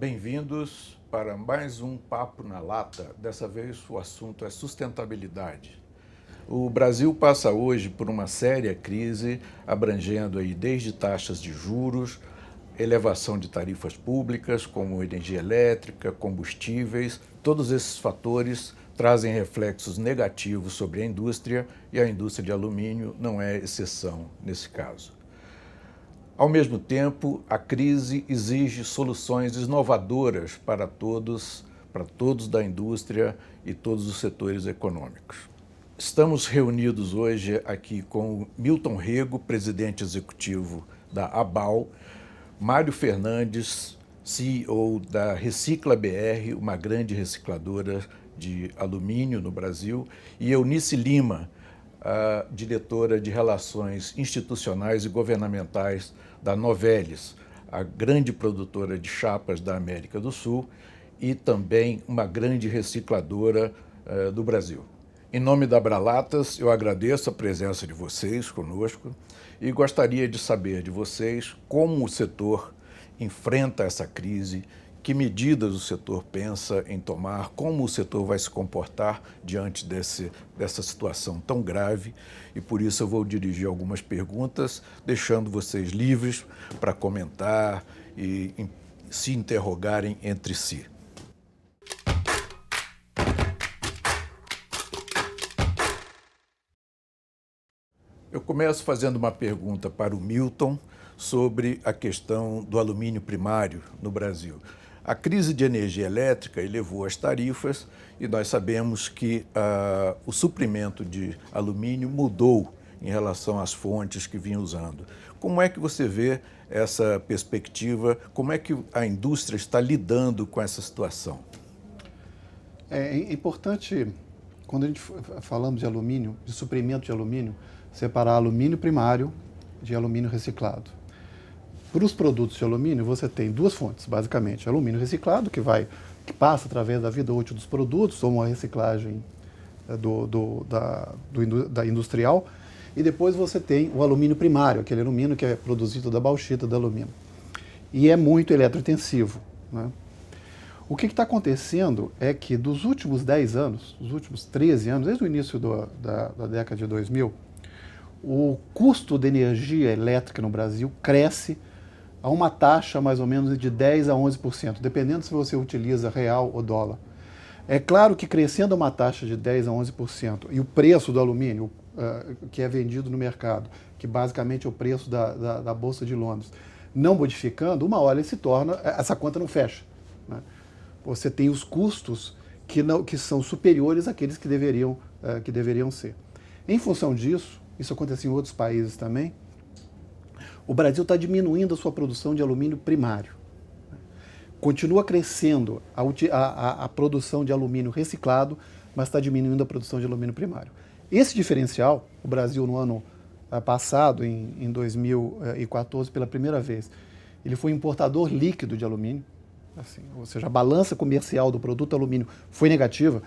Bem-vindos para mais um Papo na Lata. Dessa vez o assunto é sustentabilidade. O Brasil passa hoje por uma séria crise, abrangendo aí desde taxas de juros, elevação de tarifas públicas, como energia elétrica, combustíveis. Todos esses fatores trazem reflexos negativos sobre a indústria e a indústria de alumínio não é exceção nesse caso. Ao mesmo tempo, a crise exige soluções inovadoras para todos da indústria e todos os setores econômicos. Estamos reunidos hoje aqui com Milton Rego, presidente executivo da ABAL, Mário Fernandes, CEO da Recicla BR, uma grande recicladora de alumínio no Brasil, e Eunice Lima, a diretora de Relações Institucionais e Governamentais da Novelis, a grande produtora de chapas da América do Sul e também uma grande recicladora do Brasil. Em nome da Abralatas, eu agradeço a presença de vocês conosco e gostaria de saber de vocês como o setor enfrenta essa crise, que medidas o setor pensa em tomar, como o setor vai se comportar diante dessa situação tão grave. E por isso eu vou dirigir algumas perguntas, deixando vocês livres para comentar e se interrogarem entre si. Eu começo fazendo uma pergunta para o Milton sobre a questão do alumínio primário no Brasil. A crise de energia elétrica elevou as tarifas e nós sabemos que o suprimento de alumínio mudou em relação às fontes que vinha usando. Como é que você vê essa perspectiva? Como é que a indústria está lidando com essa situação? É importante, quando a gente falamos de alumínio, de suprimento de alumínio, separar alumínio primário de alumínio reciclado. Para os produtos de alumínio, você tem duas fontes, basicamente. Alumínio reciclado, que passa através da vida útil dos produtos, ou uma reciclagem da industrial, e depois você tem o alumínio primário, aquele alumínio que é produzido da bauxita do alumínio. E é muito eletrointensivo, né? O que está acontecendo é que dos últimos 10 anos, dos últimos 13 anos, desde o início da década de 2000, o custo de energia elétrica no Brasil cresce a uma taxa mais ou menos de 10% a 11%, dependendo se você utiliza real ou dólar. É claro que crescendo a uma taxa de 10% a 11%, e o preço do alumínio, que é vendido no mercado, que basicamente é o preço da Bolsa de Londres, não modificando, uma hora ele se torna, essa conta não fecha, né? Você tem os custos que são superiores àqueles que deveriam ser. Em função disso, isso acontece em outros países também, o Brasil está diminuindo a sua produção de alumínio primário. Continua crescendo a produção de alumínio reciclado, mas está diminuindo a produção de alumínio primário. Esse diferencial, o Brasil no ano passado, em 2014, pela primeira vez, ele foi importador líquido de alumínio, assim, ou seja, a balança comercial do produto alumínio foi negativa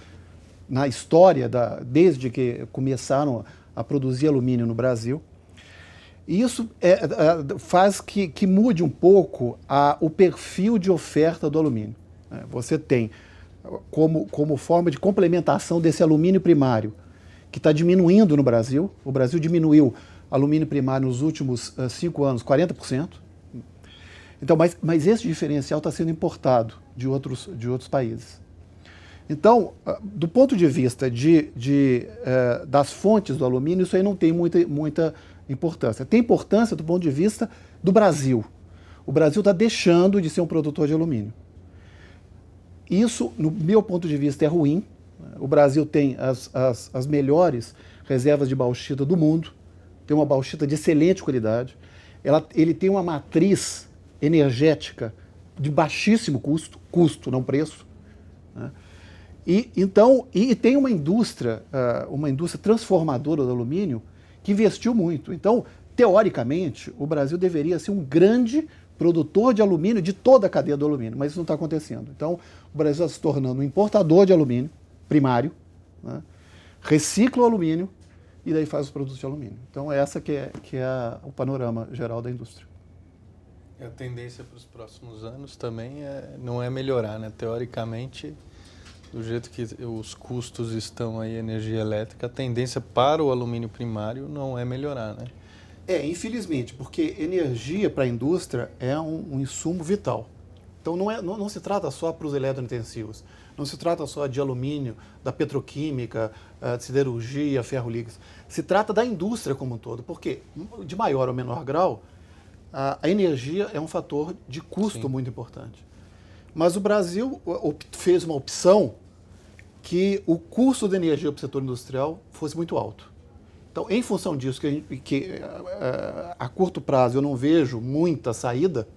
na história, desde que começaram a produzir alumínio no Brasil. E isso faz que mude um pouco o perfil de oferta do alumínio. Você tem, como forma de complementação desse alumínio primário, que está diminuindo no Brasil. O Brasil diminuiu alumínio primário nos últimos 5 anos, 40%. Então, mas esse diferencial está sendo importado de outros países. Então, do ponto de vista das fontes do alumínio, isso aí não tem muita importância. Tem importância do ponto de vista do Brasil. O Brasil está deixando de ser um produtor de alumínio. Isso, no meu ponto de vista, é ruim. O Brasil tem as melhores reservas de bauxita do mundo, tem uma bauxita de excelente qualidade, ele tem uma matriz energética de baixíssimo custo, não preço, né? E tem uma indústria transformadora do alumínio que investiu muito. Então, teoricamente, o Brasil deveria ser um grande produtor de alumínio de toda a cadeia do alumínio, mas isso não está acontecendo. Então, o Brasil está se tornando um importador de alumínio primário, né? Recicla o alumínio e daí faz os produtos de alumínio. Então, essa que é o panorama geral da indústria. A tendência para os próximos anos também não é melhorar, né? Teoricamente, do jeito que os custos estão aí, energia elétrica, a tendência para o alumínio primário não é melhorar, né? Infelizmente, porque energia para a indústria é um insumo vital. Então não se trata só para os eletrointensivos, não se trata só de alumínio, da petroquímica, de siderurgia, ferro líquido. Se trata da indústria como um todo, porque de maior ou menor grau, a energia é um fator de custo Sim. muito importante. Mas o Brasil fez uma opção que o custo da energia para o setor industrial fosse muito alto. Então, em função disso, a curto prazo eu não vejo muita saída,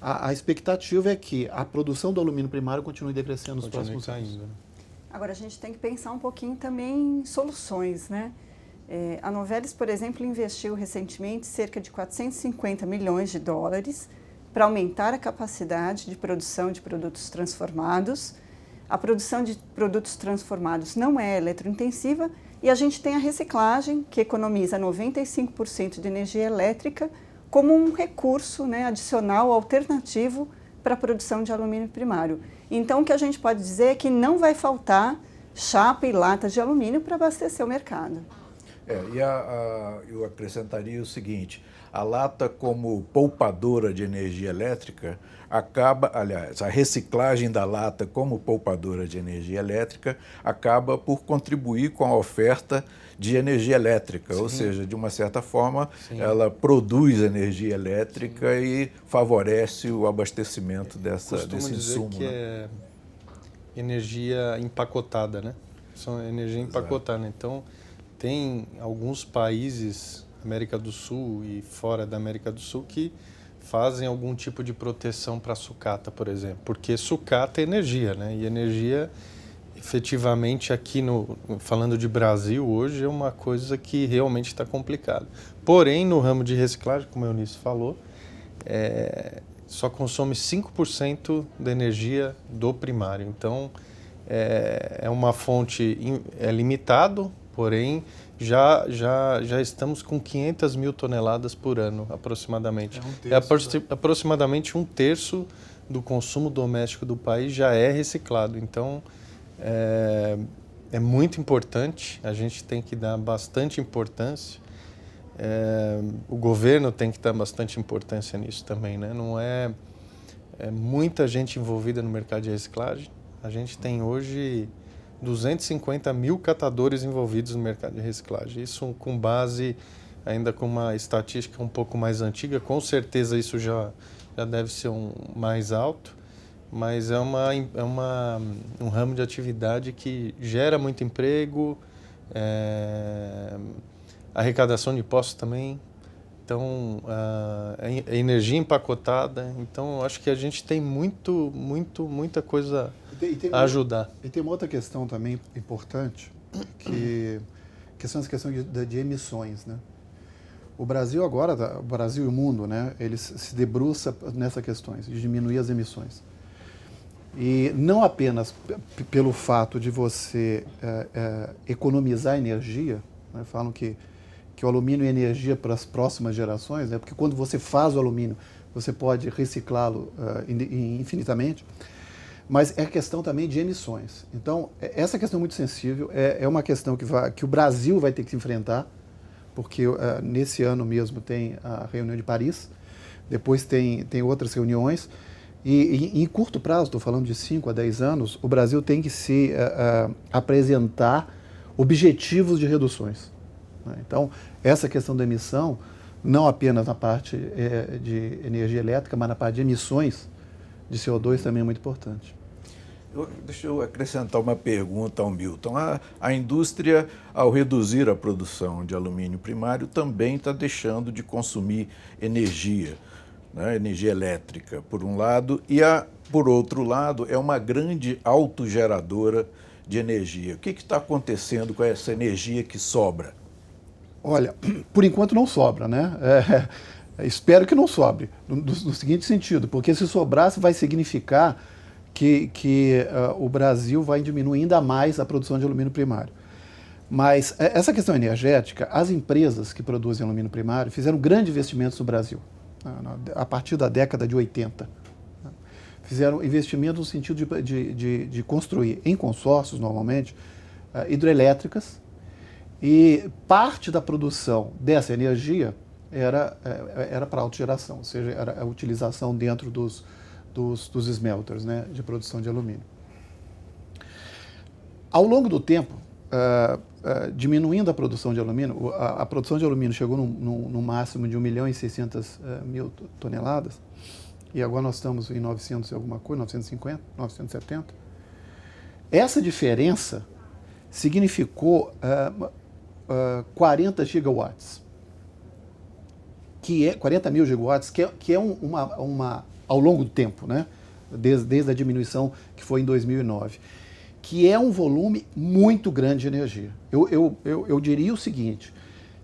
a expectativa é que a produção do alumínio primário continue decrescendo nos próximos anos. Agora, a gente tem que pensar um pouquinho também em soluções, né? A Novelis, por exemplo, investiu recentemente cerca de 450 milhões de dólares para aumentar a capacidade de produção de produtos transformados. A produção de produtos transformados não é eletrointensiva e a gente tem a reciclagem, que economiza 95% de energia elétrica, como um recurso, né, adicional, alternativo para a produção de alumínio primário. Então, o que a gente pode dizer é que não vai faltar chapa e lata de alumínio para abastecer o mercado. Eu acrescentaria o seguinte: a lata, como poupadora de energia elétrica, a reciclagem da lata como poupadora de energia elétrica acaba por contribuir com a oferta de energia elétrica. Sim. Ou seja, de uma certa forma, sim, ela produz energia elétrica, sim, e favorece o abastecimento desse insumo. Que é energia empacotada, né? São energia empacotada. Exato. Então, tem alguns países, América do Sul e fora da América do Sul, que fazem algum tipo de proteção para sucata, por exemplo. Porque sucata é energia, né? E energia, efetivamente, aqui falando de Brasil hoje, é uma coisa que realmente está complicada. Porém, no ramo de reciclagem, como a Eunice falou, só consome 5% da energia do primário. Então, é uma fonte limitado, porém, já estamos com 500 mil toneladas por ano, aproximadamente. Aproximadamente um terço do consumo doméstico do país já é reciclado. Então, é muito importante, a gente tem que dar bastante importância. O governo tem que dar bastante importância nisso também, né? Não é muita gente envolvida no mercado de reciclagem. A gente tem hoje 250 mil catadores envolvidos no mercado de reciclagem. Isso com base, ainda com uma estatística um pouco mais antiga, com certeza isso já deve ser mais alto, mas é um ramo de atividade que gera muito emprego, arrecadação de impostos também, então a energia empacotada. Então acho que a gente tem muita coisa a ajudar. E tem uma outra questão também importante, que são as questões de emissões, né? O Brasil agora, o Brasil e o mundo, né, eles se debruça nessas questões, de diminuir as emissões. E não apenas pelo fato de você economizar energia, né, falam que o alumínio é energia para as próximas gerações, né, porque quando você faz o alumínio, você pode reciclá-lo infinitamente, mas é questão também de emissões. Então, essa questão é muito sensível, é uma questão que o Brasil vai ter que se enfrentar, porque nesse ano mesmo tem a reunião de Paris, depois tem outras reuniões, e em curto prazo, estou falando de 5 a 10 anos, o Brasil tem que se apresentar objetivos de reduções, né? Então, essa questão da emissão, não apenas na parte de energia elétrica, mas na parte de emissões de CO2 também é muito importante. Deixa eu acrescentar uma pergunta ao Milton. A indústria, ao reduzir a produção de alumínio primário, também está deixando de consumir energia, né? Energia elétrica, por um lado, e por outro lado, é uma grande autogeradora de energia. O que está acontecendo com essa energia que sobra? Olha, por enquanto não sobra, né? Espero que não sobre, no seguinte sentido, porque se sobrasse vai significar que o Brasil vai diminuir ainda mais a produção de alumínio primário. Mas essa questão energética, as empresas que produzem alumínio primário fizeram grandes investimentos no Brasil. a partir da década de 80. Fizeram investimentos no sentido de construir, em consórcios normalmente, hidrelétricas, e parte da produção dessa energia era para autogeração, ou seja, era a utilização dentro dos smelters, né, de produção de alumínio. Ao longo do tempo, diminuindo a produção de alumínio, a produção de alumínio chegou no máximo de 1.600.000 toneladas, e agora nós estamos em 900 e alguma coisa, 950, 970. Essa diferença significou 40 gigawatts, 40 mil gigawatts, que é ao longo do tempo, né? Desde a diminuição que foi em 2009, que é um volume muito grande de energia. Eu diria o seguinte: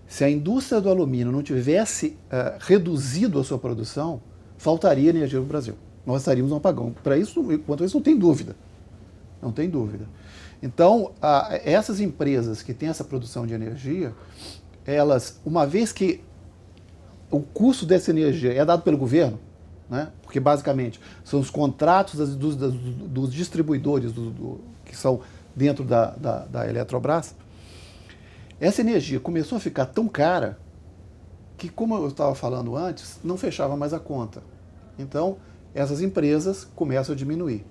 se a indústria do alumínio não tivesse reduzido a sua produção, faltaria energia no Brasil. Nós estaríamos num apagão. Quanto a isso, não tem dúvida. Não tem dúvida. Então, essas empresas que têm essa produção de energia, elas, uma vez que o custo dessa energia é dado pelo governo, né? Porque basicamente são os contratos dos distribuidores que são dentro da Eletrobras, essa energia começou a ficar tão cara que, como eu estava falando antes, não fechava mais a conta. Então, essas empresas começam a diminuir.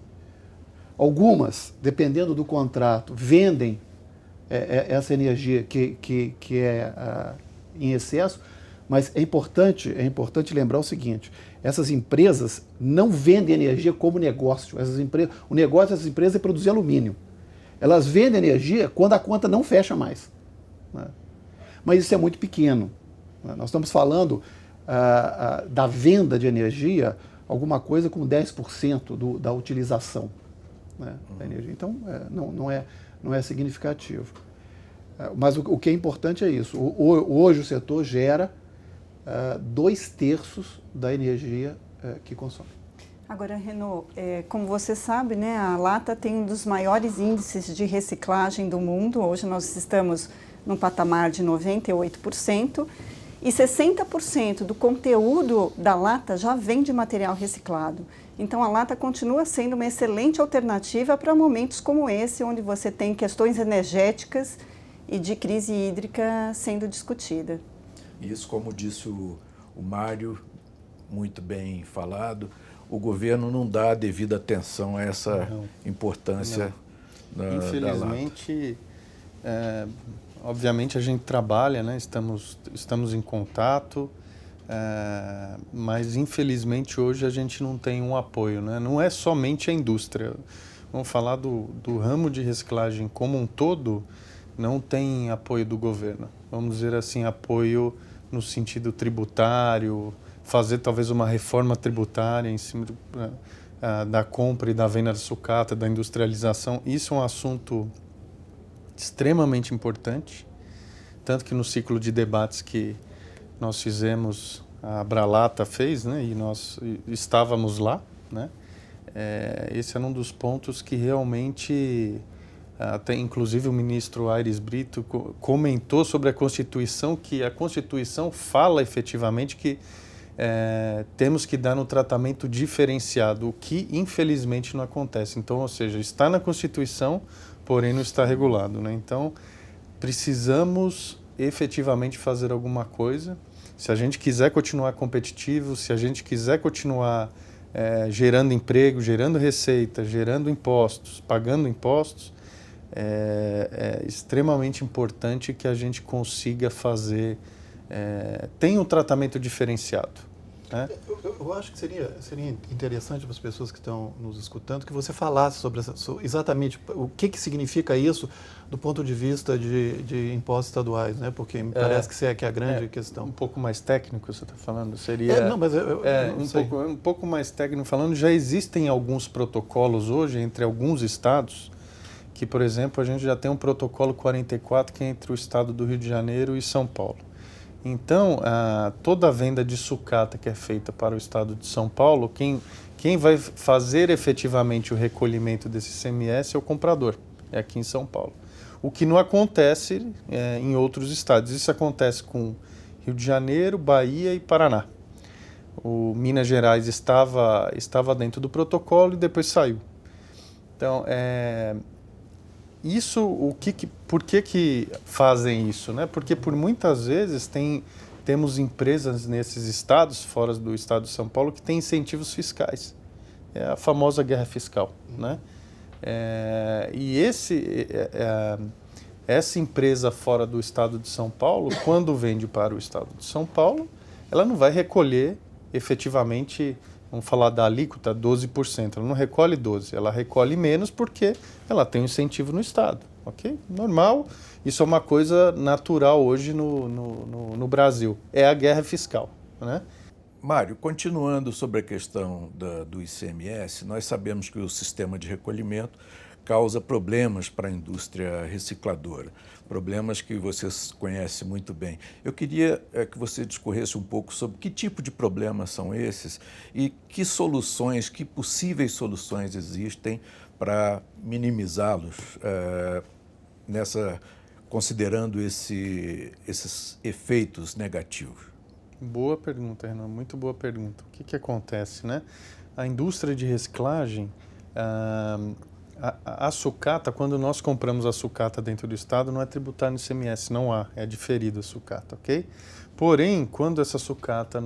Algumas, dependendo do contrato, vendem essa energia que é em excesso, mas é importante lembrar o seguinte: essas empresas não vendem energia como negócio. O negócio dessas empresas é produzir alumínio. Elas vendem energia quando a conta não fecha mais, né? Mas isso é muito pequeno. Nós estamos falando da venda de energia, alguma coisa como 10% da utilização, né, da energia. Então, não é significativo. Mas o que é importante é isso. Hoje o setor gera 2/3 da energia que consome. Agora, Renaud, como você sabe, né, a lata tem um dos maiores índices de reciclagem do mundo. Hoje nós estamos num patamar de 98%, e 60% do conteúdo da lata já vem de material reciclado. Então, a lata continua sendo uma excelente alternativa para momentos como esse, onde você tem questões energéticas e de crise hídrica sendo discutida. Isso, como disse o Mário, muito bem falado, o governo não dá a devida atenção a essa importância da lata. Infelizmente, obviamente a gente trabalha, né? Estamos em contato, mas infelizmente hoje a gente não tem um apoio, né? Não é somente a indústria. Vamos falar do ramo de reciclagem como um todo, não tem apoio do governo. Vamos dizer assim, apoio no sentido tributário, fazer talvez uma reforma tributária em cima da compra e da venda de sucata, da industrialização. Isso é um assunto extremamente importante, tanto que no ciclo de debates que nós fizemos, a Abralata fez, né, e nós estávamos lá, né, esse era um dos pontos que realmente, até inclusive o ministro Aires Brito comentou sobre a Constituição, que a Constituição fala efetivamente que temos que dar um tratamento diferenciado, o que infelizmente não acontece. Então, ou seja, está na Constituição, porém não está regulado, né? Então, precisamos efetivamente fazer alguma coisa. Se a gente quiser continuar competitivo, se a gente quiser continuar gerando emprego, gerando receita, gerando impostos, pagando impostos, é extremamente importante que a gente consiga fazer, tenha um tratamento diferenciado. Eu acho que seria interessante para as pessoas que estão nos escutando que você falasse sobre exatamente o que significa isso do ponto de vista de impostos estaduais, né? Porque me parece que é a grande questão. Um pouco mais técnico, você está falando? Seria não, mas um pouco mais técnico falando, já existem alguns protocolos hoje entre alguns estados que, por exemplo, a gente já tem um protocolo 44 que é entre o estado do Rio de Janeiro e São Paulo. Então, toda a venda de sucata que é feita para o estado de São Paulo, quem vai fazer efetivamente o recolhimento desse ICMS é o comprador, é aqui em São Paulo. O que não acontece em outros estados. Isso acontece com Rio de Janeiro, Bahia e Paraná. O Minas Gerais estava dentro do protocolo e depois saiu. Então, por que fazem isso, né? Porque por muitas vezes temos empresas nesses estados, fora do estado de São Paulo, que têm incentivos fiscais. É a famosa guerra fiscal, né? Essa empresa fora do estado de São Paulo, quando vende para o estado de São Paulo, ela não vai recolher efetivamente, vamos falar da alíquota, 12%. Ela não recolhe 12%, ela recolhe menos porque ela tem um incentivo no estado, ok? Normal, isso é uma coisa natural hoje no Brasil. É a guerra fiscal, né? Mário, continuando sobre a questão do ICMS, nós sabemos que o sistema de recolhimento causa problemas para a indústria recicladora, problemas que vocês conhecem muito bem. Eu queria que você discorresse um pouco sobre que tipo de problemas são esses e que soluções, que possíveis soluções existem para minimizá-los, considerando esses efeitos negativos. Boa pergunta, Renan, muito boa pergunta. O que acontece, né? A indústria de reciclagem, a sucata, quando nós compramos a sucata dentro do estado, não é tributário no ICMS, não há, é diferido a sucata, ok? Porém, quando essa sucata,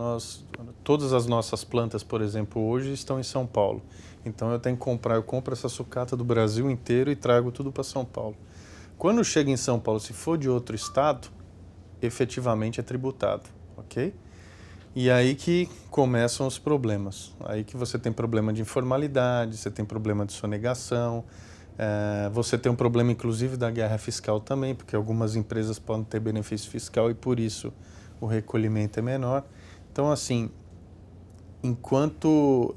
todas as nossas plantas, por exemplo, hoje estão em São Paulo. Então eu compro essa sucata do Brasil inteiro e trago tudo para São Paulo. Quando chega em São Paulo, se for de outro estado, efetivamente é tributado, ok? E aí que começam os problemas. Aí que você tem problema de informalidade, você tem problema de sonegação, você tem um problema inclusive da guerra fiscal também, porque algumas empresas podem ter benefício fiscal e por isso o recolhimento é menor. Então, assim, enquanto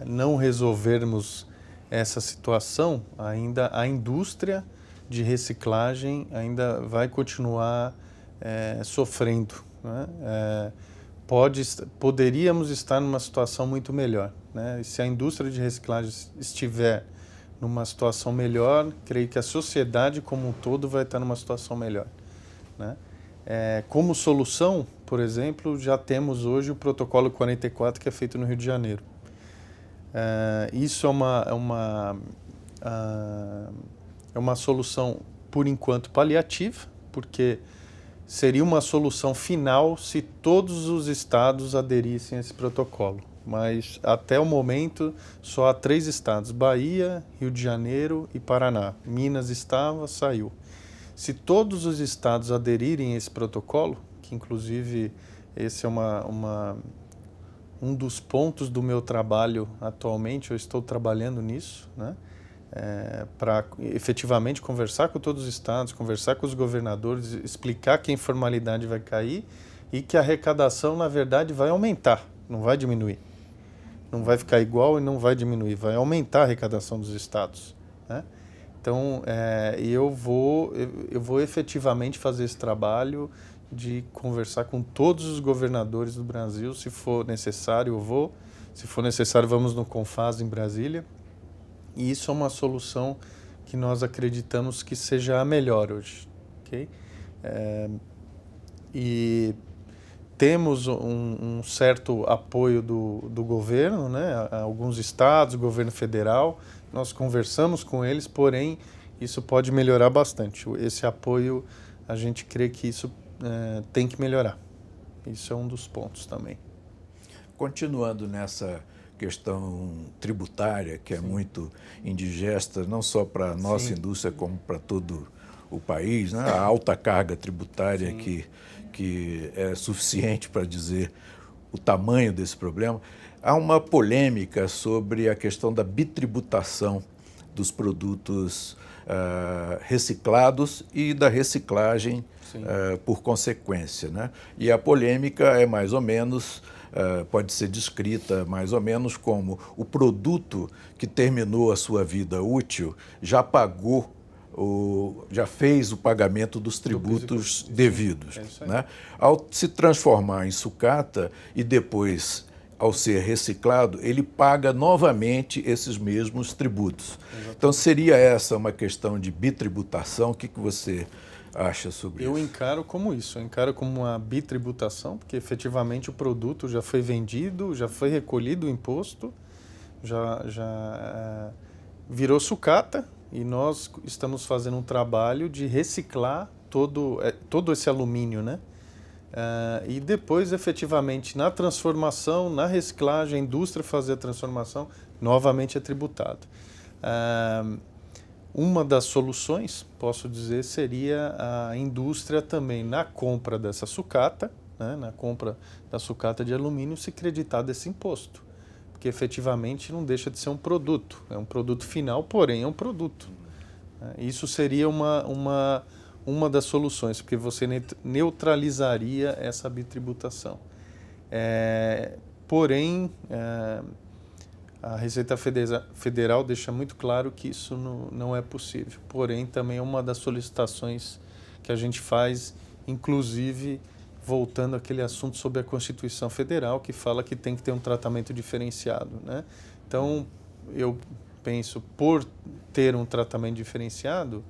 não resolvermos essa situação, ainda a indústria de reciclagem ainda vai continuar sofrendo, né? Poderíamos estar numa situação muito melhor, né? E se a indústria de reciclagem estiver numa situação melhor, creio que a sociedade como um todo vai estar numa situação melhor, né? Como solução, por exemplo, já temos hoje o protocolo 44 que é feito no Rio de Janeiro. Isso é uma solução, por enquanto, paliativa, porque seria uma solução final se todos os estados aderissem a esse protocolo. Mas, até o momento, só há 3 estados, Bahia, Rio de Janeiro e Paraná. Minas saiu. Se todos os estados aderirem a esse protocolo, que inclusive esse é um dos pontos do meu trabalho atualmente, eu estou trabalhando nisso, né? Para efetivamente conversar com todos os estados, conversar com os governadores, explicar que a informalidade vai cair e que a arrecadação, na verdade, vai aumentar, não vai diminuir. Não vai ficar igual e não vai diminuir, vai aumentar a arrecadação dos estados, né? Então, eu vou efetivamente fazer esse trabalho de conversar com todos os governadores do Brasil, se for necessário eu vou, se for necessário vamos no Confas em Brasília. E isso é uma solução que nós acreditamos que seja a melhor hoje, ok? E temos um certo apoio do governo, né? Alguns estados, governo federal, nós conversamos com eles, porém isso pode melhorar bastante. Esse apoio, a gente crê que isso tem que melhorar. Isso é um dos pontos também. Continuando nessa questão tributária, que é muito indigesta, não só para a nossa indústria, como para todo o país, né? A alta carga tributária que é suficiente para dizer o tamanho desse problema. Há uma polêmica sobre a questão da bitributação dos produtos reciclados e da reciclagem por consequência, né? E a polêmica é mais ou menos... pode ser descrita mais ou menos como o produto que terminou a sua vida útil já pagou, já fez o pagamento dos tributos devidos, né? Ao se transformar em sucata e depois, ao ser reciclado, ele paga novamente esses mesmos tributos. Exatamente. Então, seria essa uma questão de bitributação? O que você acha sobre Eu isso? encaro como isso, eu encaro como uma bitributação, porque efetivamente o produto já foi vendido, já foi recolhido o imposto, já virou sucata e nós estamos fazendo um trabalho de reciclar todo esse alumínio, né? E depois, efetivamente, na transformação, na reciclagem, a indústria fazer a transformação, novamente é tributado. Uma das soluções, posso dizer, seria a indústria também, na compra dessa sucata, né, na compra da sucata de alumínio, se creditar desse imposto. Porque efetivamente não deixa de ser um produto. É um produto final, porém é um produto. Isso seria uma das soluções, porque você neutralizaria essa bitributação. Porém, a Receita Federal deixa muito claro que isso não é possível. Porém, também é uma das solicitações que a gente faz, inclusive voltando àquele assunto sobre a Constituição Federal, que fala que tem que ter um tratamento diferenciado, né? Então, eu penso, por ter um tratamento diferenciado,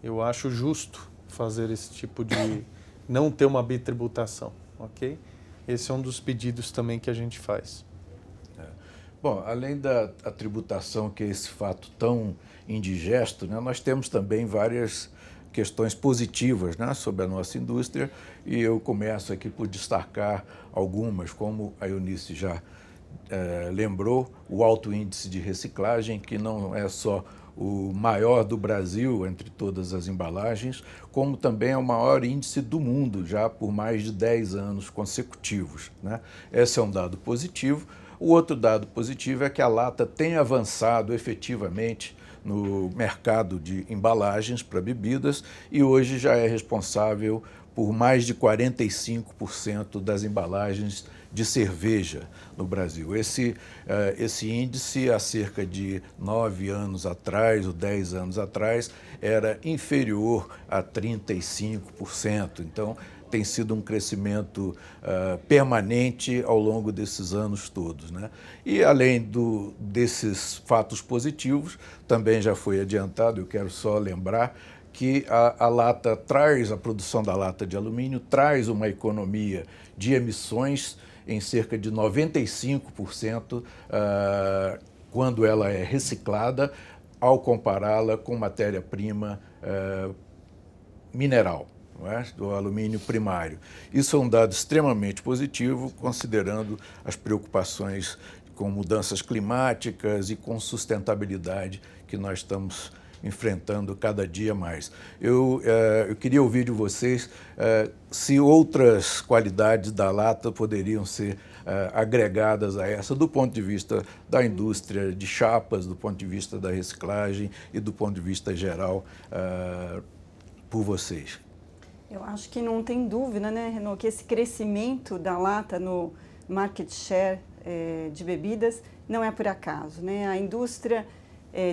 eu acho justo fazer esse tipo de... não ter uma bitributação, ok? Esse é um dos pedidos também que a gente faz. Bom, além da tributação, que é esse fato tão indigesto, né, nós temos também várias questões positivas, né, sobre a nossa indústria, e eu começo aqui por destacar algumas, como a Eunice já lembrou, o alto índice de reciclagem, que não é só o maior do Brasil entre todas as embalagens, como também é o maior índice do mundo, já por mais de 10 anos consecutivos, né? Esse é um dado positivo. O outro dado positivo é que a lata tem avançado efetivamente no mercado de embalagens para bebidas e hoje já é responsável por mais de 45% das embalagens de cerveja no Brasil. Esse índice, há cerca de 9 anos atrás, ou 10 anos atrás, era inferior a 35%. Então, tem sido um crescimento permanente ao longo desses anos todos, né? E, além desses fatos positivos, também já foi adiantado, eu quero só lembrar, que a lata traz, a produção da lata de alumínio traz uma economia de emissões em cerca de 95% quando ela é reciclada, ao compará-la com matéria-prima mineral, não é? Do alumínio primário. Isso é um dado extremamente positivo, considerando as preocupações com mudanças climáticas e com sustentabilidade que nós estamos enfrentando cada dia mais. Eu queria ouvir de vocês se outras qualidades da lata poderiam ser agregadas a essa, do ponto de vista da indústria de chapas, do ponto de vista da reciclagem e do ponto de vista geral, por vocês. Eu acho que não tem dúvida, né, Renaud, que esse crescimento da lata no market share de bebidas não é por acaso, né? A indústria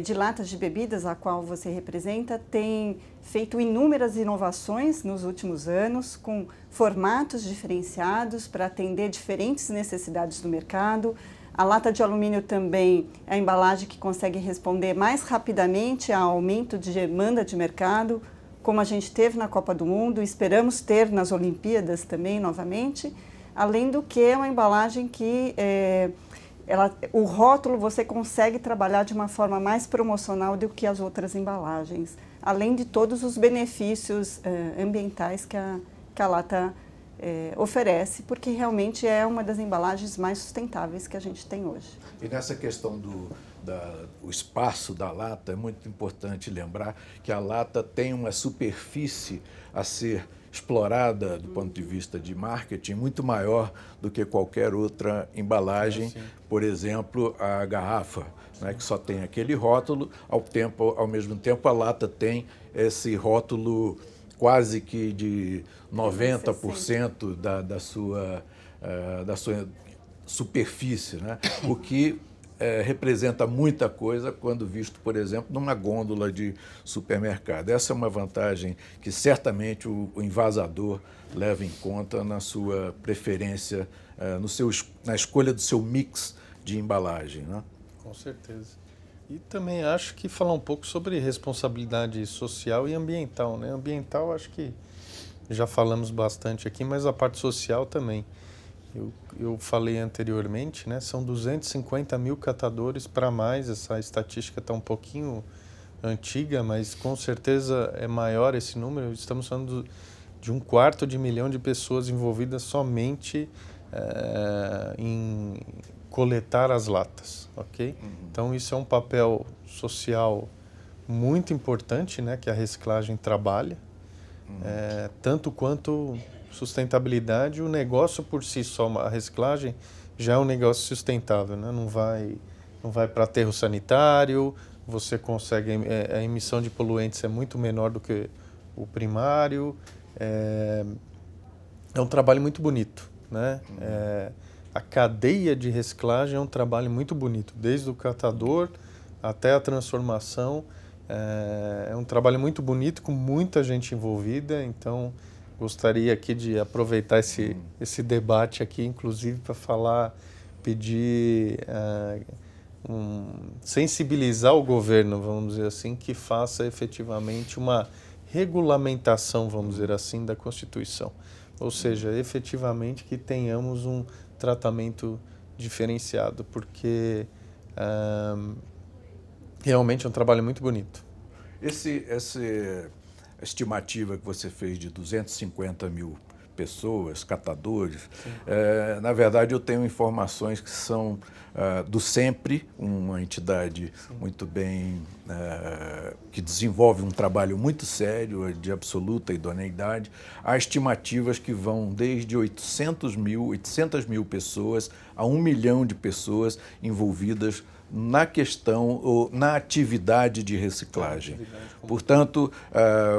de latas de bebidas, a qual você representa, tem feito inúmeras inovações nos últimos anos, com formatos diferenciados para atender diferentes necessidades do mercado. A lata de alumínio também é a embalagem que consegue responder mais rapidamente ao aumento de demanda de mercado, como a gente teve na Copa do Mundo, esperamos ter nas Olimpíadas também, novamente, além do que é uma embalagem que o rótulo você consegue trabalhar de uma forma mais promocional do que as outras embalagens, além de todos os benefícios ambientais que a lata oferece, porque realmente é uma das embalagens mais sustentáveis que a gente tem hoje. E nessa questão do espaço da lata, é muito importante lembrar que a lata tem uma superfície a ser explorada do ponto de vista de marketing muito maior do que qualquer outra embalagem, por exemplo, a garrafa, né, que só tem aquele rótulo, ao mesmo tempo a lata tem esse rótulo quase que de 90% da sua superfície, né, o que representa muita coisa quando visto, por exemplo, numa gôndola de supermercado. Essa é uma vantagem que certamente o envasador leva em conta na sua preferência, na escolha do seu mix de embalagem, né? Com certeza. E também acho que falar um pouco sobre responsabilidade social e ambiental, né? Ambiental acho que já falamos bastante aqui, mas a parte social também. Eu falei anteriormente, né? São 250 mil catadores para mais, essa estatística está um pouquinho antiga, mas com certeza é maior esse número. Estamos falando de 250 mil de pessoas envolvidas somente em coletar as latas, ok? Então isso é um papel social muito importante, né, que a reciclagem trabalha, tanto quanto sustentabilidade. O negócio por si só, a reciclagem já é um negócio sustentável, né? Não vai para aterro sanitário, você consegue, a emissão de poluentes é muito menor do que o primário, é um trabalho muito bonito, né? A cadeia de reciclagem é um trabalho muito bonito, desde o catador até a transformação. É um trabalho muito bonito, com muita gente envolvida, então gostaria aqui de aproveitar esse debate aqui, inclusive para falar, pedir, sensibilizar o governo, vamos dizer assim, que faça efetivamente uma regulamentação, vamos dizer assim, da Constituição. Ou seja, efetivamente que tenhamos um tratamento diferenciado, porque realmente é um trabalho muito bonito. Essa estimativa que você fez de 250 mil pessoas, catadores, na verdade eu tenho informações que são do SEMPRE, uma entidade muito bem, que desenvolve um trabalho muito sério, de absoluta idoneidade. Há estimativas que vão desde 800 mil pessoas a 1 milhão de pessoas envolvidas na questão ou na atividade de reciclagem. Portanto,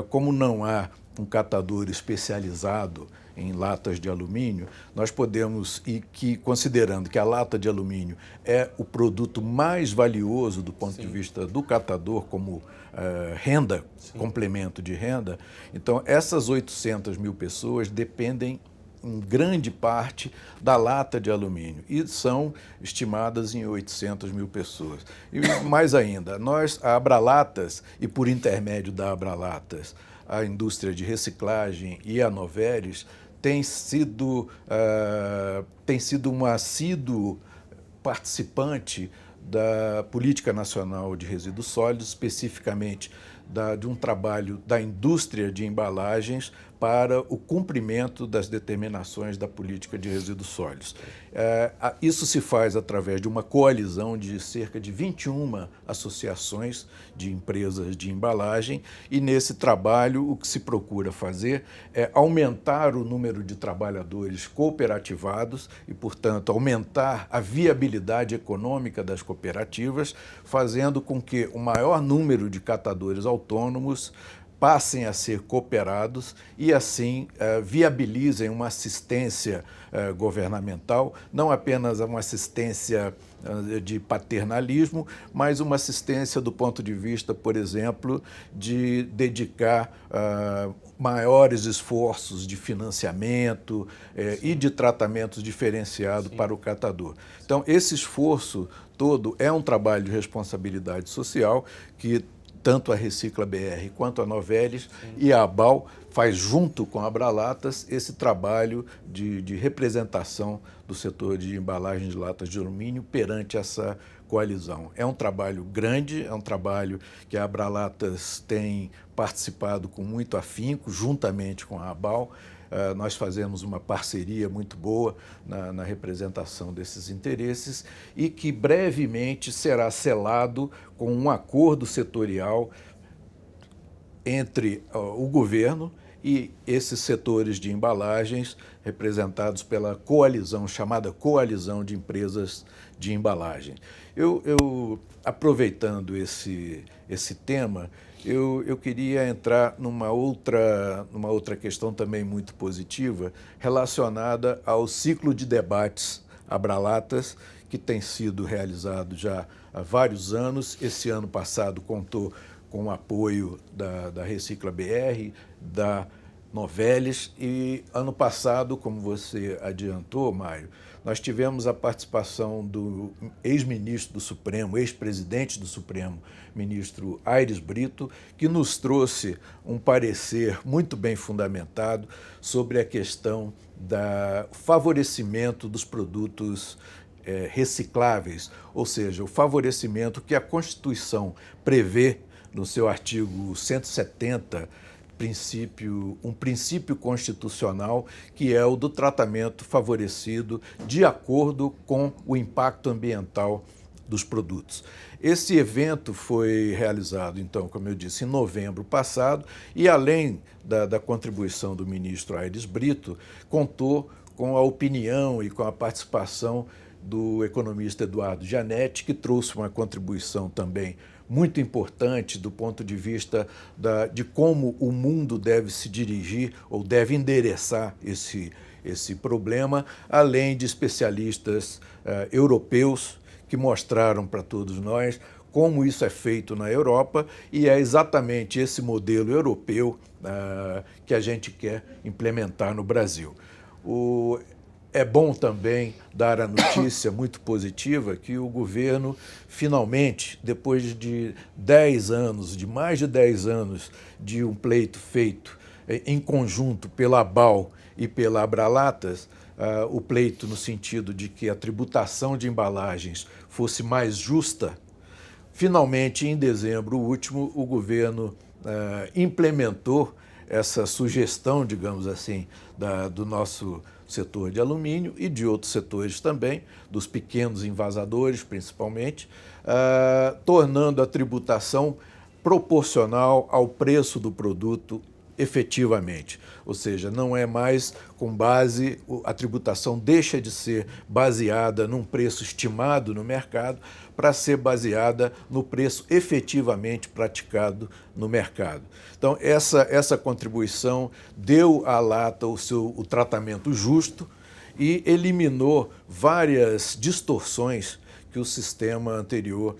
como não há um catador especializado em latas de alumínio, nós podemos, e que considerando que a lata de alumínio é o produto mais valioso do ponto de vista do catador como renda, complemento de renda, então essas 800 mil pessoas dependem em grande parte da lata de alumínio e são estimadas em 800 mil pessoas. E mais ainda, a Abralatas, e por intermédio da Abralatas, a indústria de reciclagem e a Novelis tem sido um assíduo participante da Política Nacional de Resíduos Sólidos, especificamente de um trabalho da indústria de embalagens para o cumprimento das determinações da política de resíduos sólidos. Isso se faz através de uma coalizão de cerca de 21 associações de empresas de embalagem, e nesse trabalho o que se procura fazer é aumentar o número de trabalhadores cooperativados e, portanto, aumentar a viabilidade econômica das cooperativas, fazendo com que o maior número de catadores autônomos passem a ser cooperados e, assim, viabilizem uma assistência governamental, não apenas uma assistência de paternalismo, mas uma assistência do ponto de vista, por exemplo, de dedicar maiores esforços de financiamento e de tratamento diferenciado para o catador. Então, esse esforço todo é um trabalho de responsabilidade social que tanto a Recicla BR quanto a Novelis e a ABAL faz junto com a Abralatas esse trabalho de representação do setor de embalagem de latas de alumínio perante essa coalizão. É um trabalho grande, é um trabalho que a Abralatas tem participado com muito afinco, juntamente com a ABAL. Nós fazemos uma parceria muito boa na representação desses interesses e que brevemente será selado com um acordo setorial entre o governo e esses setores de embalagens representados pela coalizão, chamada Coalizão de Empresas de Embalagem. Eu aproveitando esse tema, eu queria entrar numa outra questão também muito positiva, relacionada ao ciclo de debates Abralatas, que tem sido realizado já há vários anos. Esse ano passado contou com o apoio da Recicla BR, da Novelis, e ano passado, como você adiantou, Mário, nós tivemos a participação do ex-ministro do Supremo, ex-presidente do Supremo, ministro Aires Brito, que nos trouxe um parecer muito bem fundamentado sobre a questão do favorecimento dos produtos recicláveis, ou seja, o favorecimento que a Constituição prevê no seu artigo 170, um princípio constitucional, que é o do tratamento favorecido de acordo com o impacto ambiental dos produtos. Esse evento foi realizado, então, como eu disse, em novembro passado, e além da contribuição do ministro Aires Brito, contou com a opinião e com a participação do economista Eduardo Gianetti, que trouxe uma contribuição também muito importante do ponto de vista de como o mundo deve se dirigir ou deve endereçar esse problema, além de especialistas europeus que mostraram para todos nós como isso é feito na Europa, e é exatamente esse modelo europeu que a gente quer implementar no Brasil. É bom também dar a notícia muito positiva que o governo, finalmente, depois de mais de 10 anos de um pleito feito em conjunto pela ABAL e pela Abralatas, o pleito no sentido de que a tributação de embalagens fosse mais justa, finalmente, em dezembro último, o governo implementou essa sugestão, digamos assim, do nosso setor de alumínio e de outros setores também, dos pequenos envasadores principalmente, tornando a tributação proporcional ao preço do produto efetivamente. Ou seja, não é mais com base, a tributação deixa de ser baseada num preço estimado no mercado para ser baseada no preço efetivamente praticado no mercado. Então, essa contribuição deu à lata o tratamento justo e eliminou várias distorções que o sistema anterior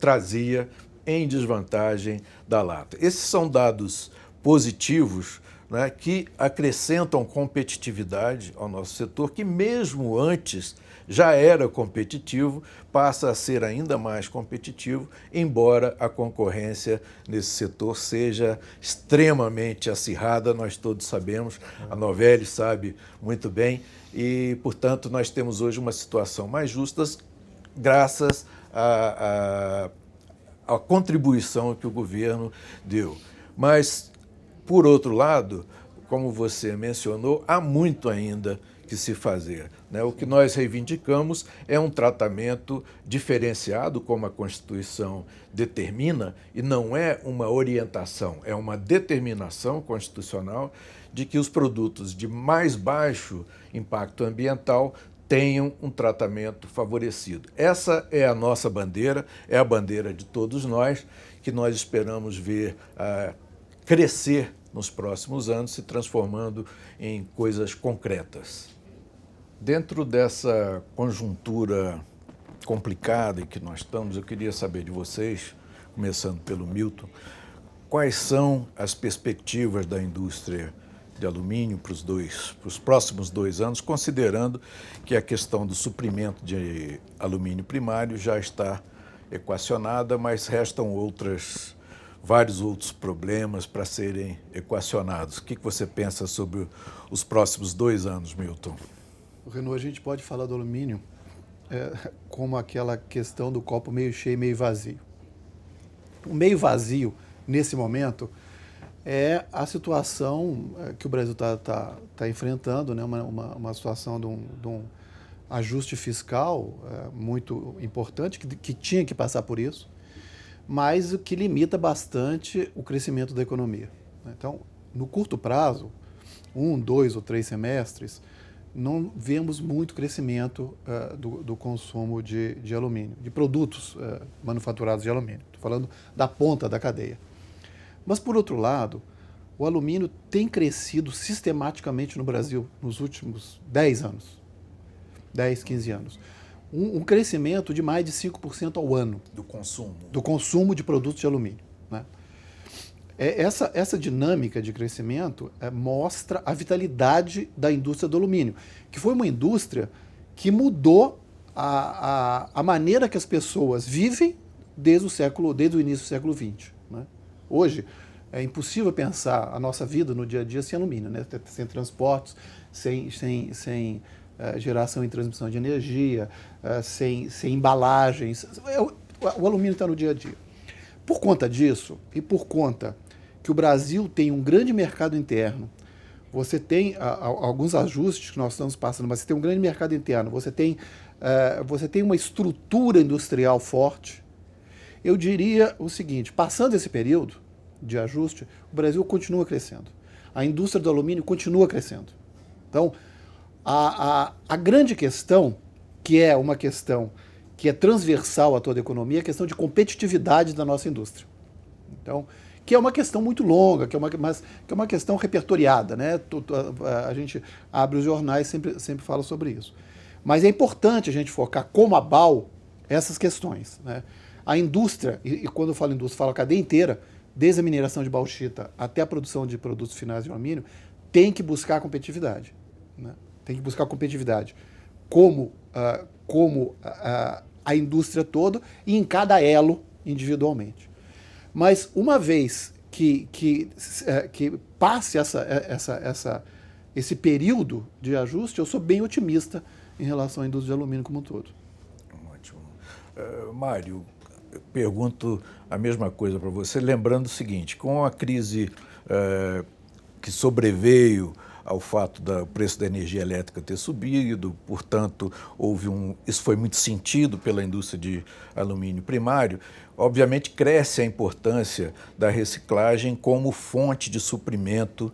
trazia em desvantagem da lata. Esses são dados positivos, né, que acrescentam competitividade ao nosso setor, que mesmo antes já era competitivo, passa a ser ainda mais competitivo, embora a concorrência nesse setor seja extremamente acirrada, nós todos sabemos, a Novelis sabe muito bem, e, portanto, nós temos hoje uma situação mais justa graças à contribuição que o governo deu. Mas, por outro lado, como você mencionou, há muito ainda que se fazer, né? O que nós reivindicamos é um tratamento diferenciado, como a Constituição determina, e não é uma orientação, é uma determinação constitucional de que os produtos de mais baixo impacto ambiental tenham um tratamento favorecido. Essa é a nossa bandeira, é a bandeira de todos nós, que nós esperamos ver crescer nos próximos anos, se transformando em coisas concretas. Dentro dessa conjuntura complicada em que nós estamos, eu queria saber de vocês, começando pelo Milton, quais são as perspectivas da indústria de alumínio para os próximos 2 anos, considerando que a questão do suprimento de alumínio primário já está equacionada, mas restam vários outros problemas para serem equacionados. O que você pensa sobre os próximos 2 anos, Milton? Renaud, a gente pode falar do alumínio como aquela questão do copo meio cheio, meio vazio. O meio vazio, nesse momento, é a situação que o Brasil está enfrentando, né? Uma situação de um ajuste fiscal muito importante, que tinha que passar por isso, mas o que limita bastante o crescimento da economia. Então, no curto prazo, 1, 2 ou 3 semestres, não vemos muito crescimento do consumo de alumínio, de produtos manufaturados de alumínio. Estou falando da ponta da cadeia. Mas, por outro lado, o alumínio tem crescido sistematicamente no Brasil nos últimos 10 anos, 10, 15 anos. Um crescimento de mais de 5% ao ano. Do consumo. Do consumo de produtos de alumínio, né? Essa dinâmica de crescimento mostra a vitalidade da indústria do alumínio, que foi uma indústria que mudou a maneira que as pessoas vivem desde o início do século XX. Né? Hoje, é impossível pensar a nossa vida no dia a dia sem alumínio, né? Sem transportes, sem geração e transmissão de energia, sem embalagens. O alumínio está no dia a dia. Por conta disso, e por conta que o Brasil tem um grande mercado interno, você tem alguns ajustes que nós estamos passando, mas você tem um grande mercado interno, você tem uma estrutura industrial forte. Eu diria o seguinte, passando esse período de ajuste, o Brasil continua crescendo. A indústria do alumínio continua crescendo. Então, a grande questão, que é uma questão que é transversal a toda a economia, é a questão de competitividade da nossa indústria. Então, que é uma questão muito longa, que é uma questão repertoriada, né? A gente abre os jornais e sempre fala sobre isso. Mas é importante a gente focar como a BAU essas questões, né? A indústria, e quando eu falo indústria, falo a cadeia inteira, desde a mineração de bauxita até a produção de produtos finais de alumínio, tem que buscar competitividade, né? Tem que buscar competitividade como a indústria toda e em cada elo individualmente. Mas uma vez que passe esse período de ajuste, eu sou bem otimista em relação à indústria de alumínio como um todo. Ótimo. Mário, eu pergunto a mesma coisa para você, lembrando o seguinte, com a crise que sobreveio ao fato do preço da energia elétrica ter subido, portanto, isso foi muito sentido pela indústria de alumínio primário. Obviamente, cresce a importância da reciclagem como fonte de suprimento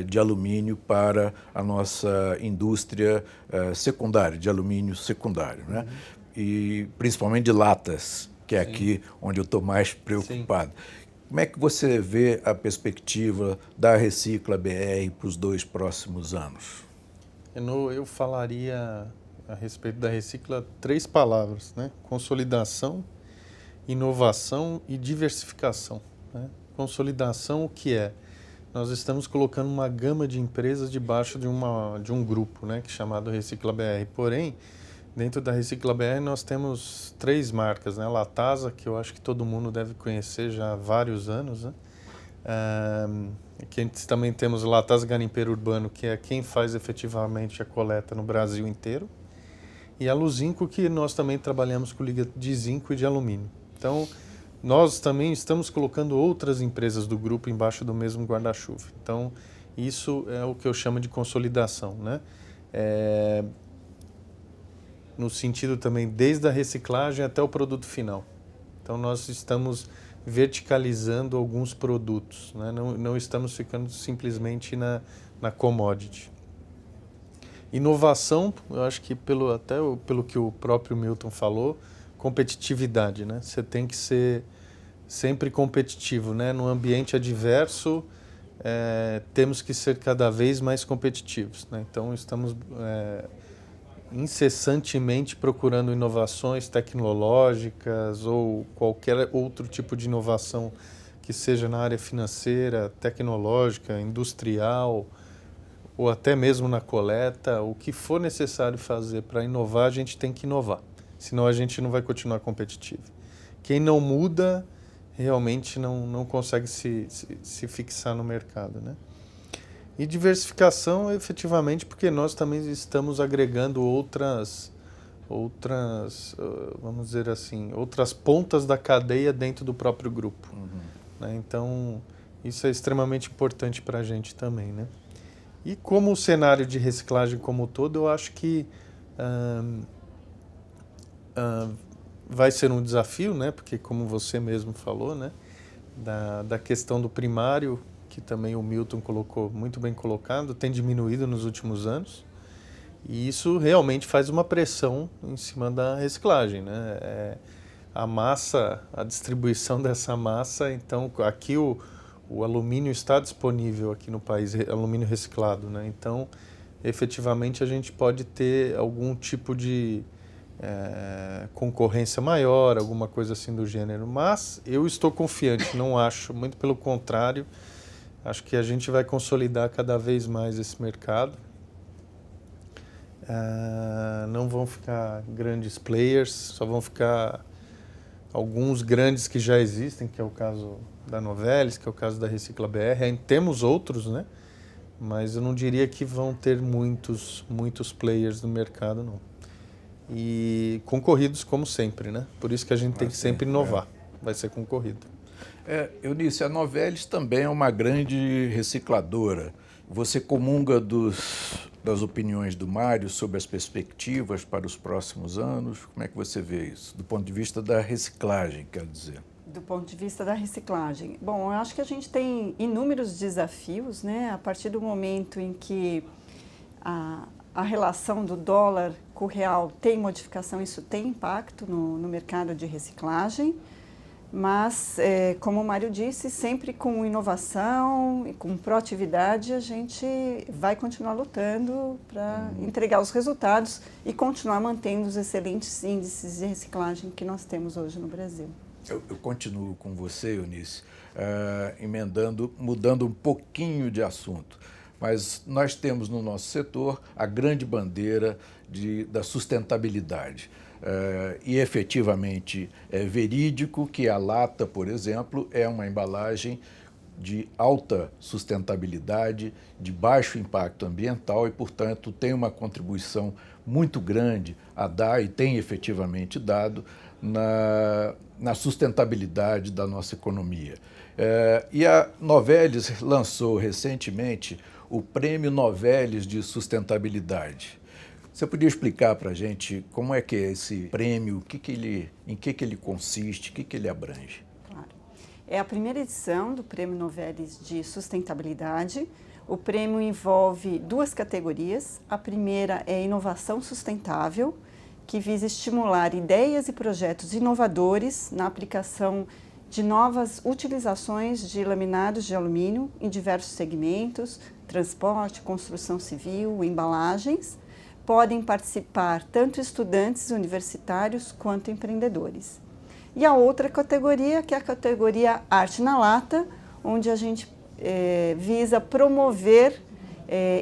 de alumínio para a nossa indústria secundária, de alumínio secundário, né? E principalmente de latas, que é aqui onde eu estou mais preocupado. Sim. Como é que você vê a perspectiva da Recicla BR para os 2 próximos anos? Eu falaria a respeito da Recicla 3 palavras, né? Consolidação, inovação e diversificação, né? Consolidação, o que é? Nós estamos colocando uma gama de empresas debaixo de um grupo, né? Que é chamado Recicla BR. Porém, dentro da Recicla BR nós temos 3 marcas, né? A Latasa, que eu acho que todo mundo deve conhecer já há vários anos, né? Que também temos a Latasa Garimpeiro Urbano, que é quem faz efetivamente a coleta no Brasil inteiro. E a Luzinco, que nós também trabalhamos com liga de zinco e de alumínio. Então, nós também estamos colocando outras empresas do grupo embaixo do mesmo guarda-chuva. Então, isso é o que eu chamo de consolidação, né? No sentido também desde a reciclagem até o produto final. Então, nós estamos verticalizando alguns produtos, né? Não estamos ficando simplesmente na commodity. Inovação, eu acho que até pelo que o próprio Milton falou, competitividade, né? Você tem que ser sempre competitivo, né? No ambiente adverso, temos que ser cada vez mais competitivos, né? Então, estamos incessantemente procurando inovações tecnológicas ou qualquer outro tipo de inovação que seja na área financeira, tecnológica, industrial ou até mesmo na coleta. O que for necessário fazer para inovar, a gente tem que inovar, senão a gente não vai continuar competitivo. Quem não muda realmente não consegue se fixar no mercado, né? E diversificação, efetivamente, porque nós também estamos agregando outras, vamos dizer assim, outras pontas da cadeia dentro do próprio grupo. Né? Então, isso é extremamente importante para a gente também, né? E como o cenário de reciclagem como um todo, eu acho que vai ser um desafio, né? Porque como você mesmo falou, né? Da questão do primário, que também o Milton colocou muito bem colocado, tem diminuído nos últimos anos. E isso realmente faz uma pressão em cima da reciclagem, né? A massa, a distribuição dessa massa, então aqui o alumínio está disponível aqui no país, alumínio reciclado, né? Então, efetivamente, a gente pode ter algum tipo de concorrência maior, alguma coisa assim do gênero. Mas eu estou confiante, não acho, muito pelo contrário, acho que a gente vai consolidar cada vez mais esse mercado. Não vão ficar grandes players, só vão ficar alguns grandes que já existem, que é o caso da Novelis, que é o caso da Recicla BR. Temos outros, né? Mas eu não diria que vão ter muitos players no mercado, não. E concorridos como sempre, né? Por isso que a gente tem que sempre inovar. Vai ser concorrido. Eunice, a Novelis também é uma grande recicladora. Você comunga das opiniões do Mário sobre as perspectivas para os próximos anos? Como é que você vê isso? Do ponto de vista da reciclagem, quero dizer. Do ponto de vista da reciclagem. Bom, eu acho que a gente tem inúmeros desafios, né? A partir do momento em que a relação do dólar com o real tem modificação, isso tem impacto no mercado de reciclagem. Mas, como o Mário disse, sempre com inovação e com proatividade, a gente vai continuar lutando para entregar os resultados e continuar mantendo os excelentes índices de reciclagem que nós temos hoje no Brasil. Eu continuo com você, Eunice, mudando um pouquinho de assunto. Mas nós temos no nosso setor a grande bandeira da sustentabilidade. E efetivamente é verídico que a lata, por exemplo, é uma embalagem de alta sustentabilidade, de baixo impacto ambiental e, portanto, tem uma contribuição muito grande a dar e tem efetivamente dado na sustentabilidade da nossa economia. E a Novelis lançou recentemente o Prêmio Novelis de Sustentabilidade. Você podia explicar para a gente como é que é esse prêmio, em que ele consiste, o que ele abrange? Claro. É a primeira edição do Prêmio Novelis de Sustentabilidade. O prêmio envolve duas categorias. A primeira é Inovação Sustentável, que visa estimular ideias e projetos inovadores na aplicação de novas utilizações de laminados de alumínio em diversos segmentos, transporte, construção civil, embalagens. Podem participar tanto estudantes universitários quanto empreendedores. E a outra categoria, que é a categoria Arte na Lata, onde a gente visa promover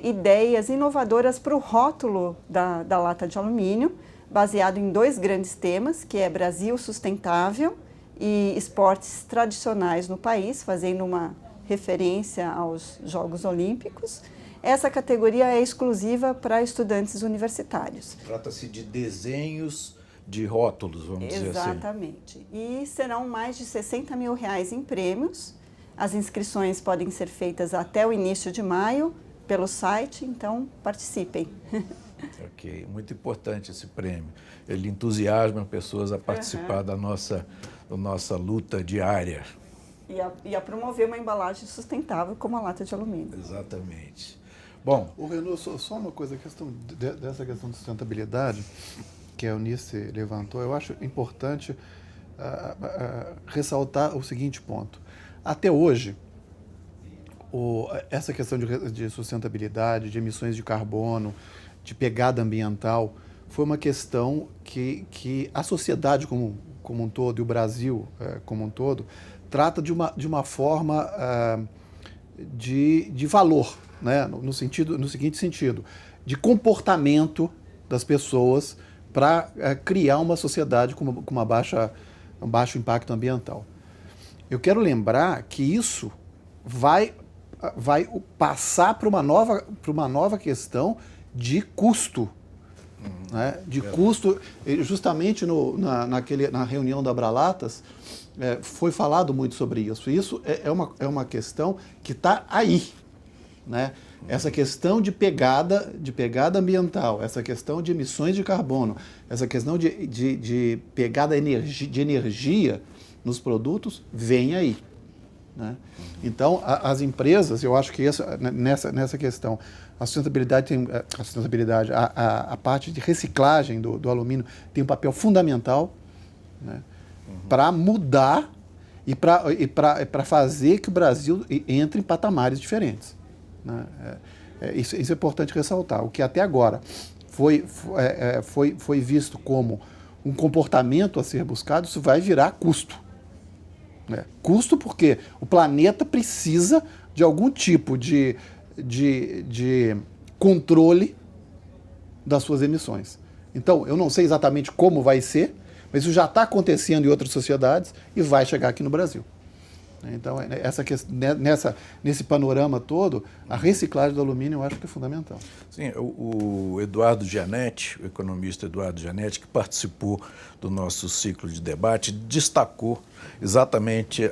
ideias inovadoras para o rótulo da lata de alumínio, baseado em dois grandes temas, que é Brasil Sustentável e esportes tradicionais no país, fazendo uma referência aos Jogos Olímpicos. Essa categoria é exclusiva para estudantes universitários. Trata-se de desenhos de rótulos, vamos dizer assim. Exatamente. E serão mais de R$60 mil em prêmios. As inscrições podem ser feitas até o início de maio pelo site, então participem. Ok, muito importante esse prêmio. Ele entusiasma pessoas a participar da nossa luta diária. E a promover uma embalagem sustentável como a lata de alumínio. Exatamente. Bom, O Renaud, só uma coisa, dessa questão de sustentabilidade que a Eunice levantou, eu acho importante ressaltar o seguinte ponto. Até hoje, essa questão de sustentabilidade, de emissões de carbono, de pegada ambiental, foi uma questão que a sociedade como um todo, e o Brasil como um todo, trata de uma forma de valor, né? No seguinte sentido, de comportamento das pessoas para criar uma sociedade com um baixo impacto ambiental. Eu quero lembrar que isso vai passar para uma nova questão de custo. Né? De custo, justamente na reunião da Abralatas, foi falado muito sobre isso. Isso é uma questão que está aí. Né? Essa questão de pegada ambiental, essa questão de emissões de carbono, essa questão de pegada de energia nos produtos, vem aí. Né? Então, as empresas, eu acho que nessa questão, a parte de reciclagem do alumínio tem um papel fundamental, né? Para mudar e para fazer que o Brasil entre em patamares diferentes. Né? Isso é importante ressaltar. O que até agora foi visto como um comportamento a ser buscado, isso vai virar custo. Né? Custo porque o planeta precisa de algum tipo de controle das suas emissões. Então, eu não sei exatamente como vai ser, mas isso já está acontecendo em outras sociedades e vai chegar aqui no Brasil. Então, nesse panorama todo, a reciclagem do alumínio eu acho que é fundamental. Sim, o Eduardo Gianetti, o economista Eduardo Gianetti, que participou do nosso ciclo de debate, destacou exatamente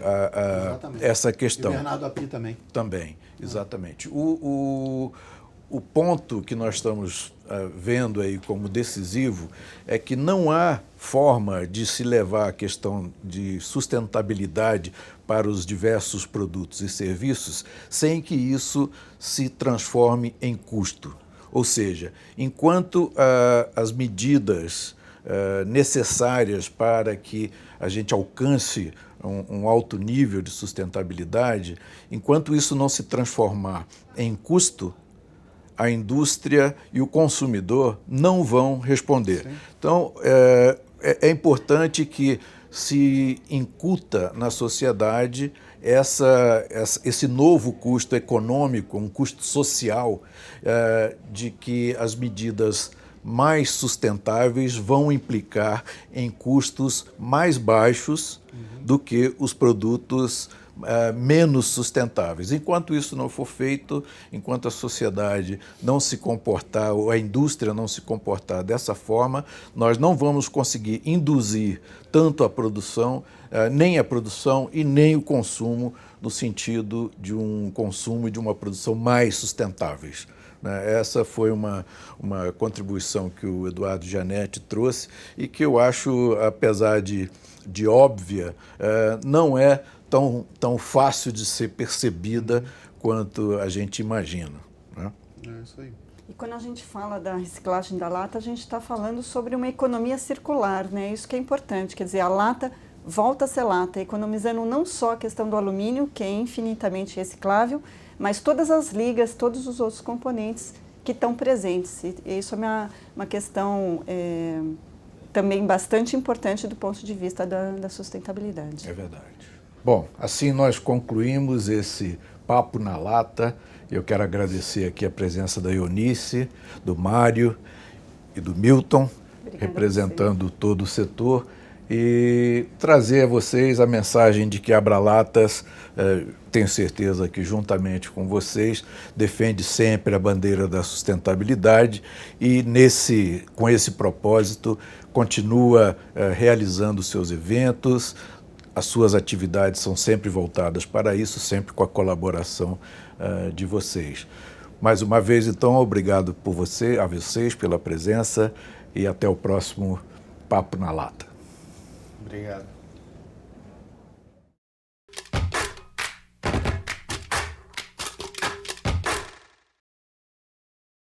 essa questão. E o Bernardo Api também. Também, exatamente. O ponto que nós estamos vendo aí como decisivo é que não há forma de se levar a questão de sustentabilidade para os diversos produtos e serviços sem que isso se transforme em custo. Ou seja, enquanto as medidas necessárias para que a gente alcance um alto nível de sustentabilidade, enquanto isso não se transformar em custo, a indústria e o consumidor não vão responder. Sim. Então, é importante que se incuta na sociedade esse novo custo econômico, um custo social, de que as medidas mais sustentáveis vão implicar em custos mais baixos do que os produtos menos sustentáveis. Enquanto isso não for feito, enquanto a sociedade não se comportar, ou a indústria não se comportar dessa forma, nós não vamos conseguir induzir tanto a produção, nem a produção e nem o consumo, no sentido de um consumo e de uma produção mais sustentáveis. Essa foi uma contribuição que o Eduardo Gianetti trouxe e que eu acho, apesar de óbvia, não é tão fácil de ser percebida quanto a gente imagina. Né? É isso aí. E quando a gente fala da reciclagem da lata, a gente está falando sobre uma economia circular, né? Isso que é importante, quer dizer, a lata volta a ser lata, economizando não só a questão do alumínio, que é infinitamente reciclável, mas todas as ligas, todos os outros componentes que estão presentes. E isso é uma questão também bastante importante do ponto de vista da sustentabilidade. É verdade. Bom, assim nós concluímos esse Papo na Lata. Eu quero agradecer aqui a presença da Eunice, do Mário e do Milton, obrigada, representando todo o setor, e trazer a vocês a mensagem de que a Abralatas, tenho certeza que juntamente com vocês, defende sempre a bandeira da sustentabilidade e com esse propósito continua realizando seus eventos. As suas atividades são sempre voltadas para isso, sempre com a colaboração de vocês. Mais uma vez, então, obrigado a vocês pela presença e até o próximo Papo na Lata. Obrigado.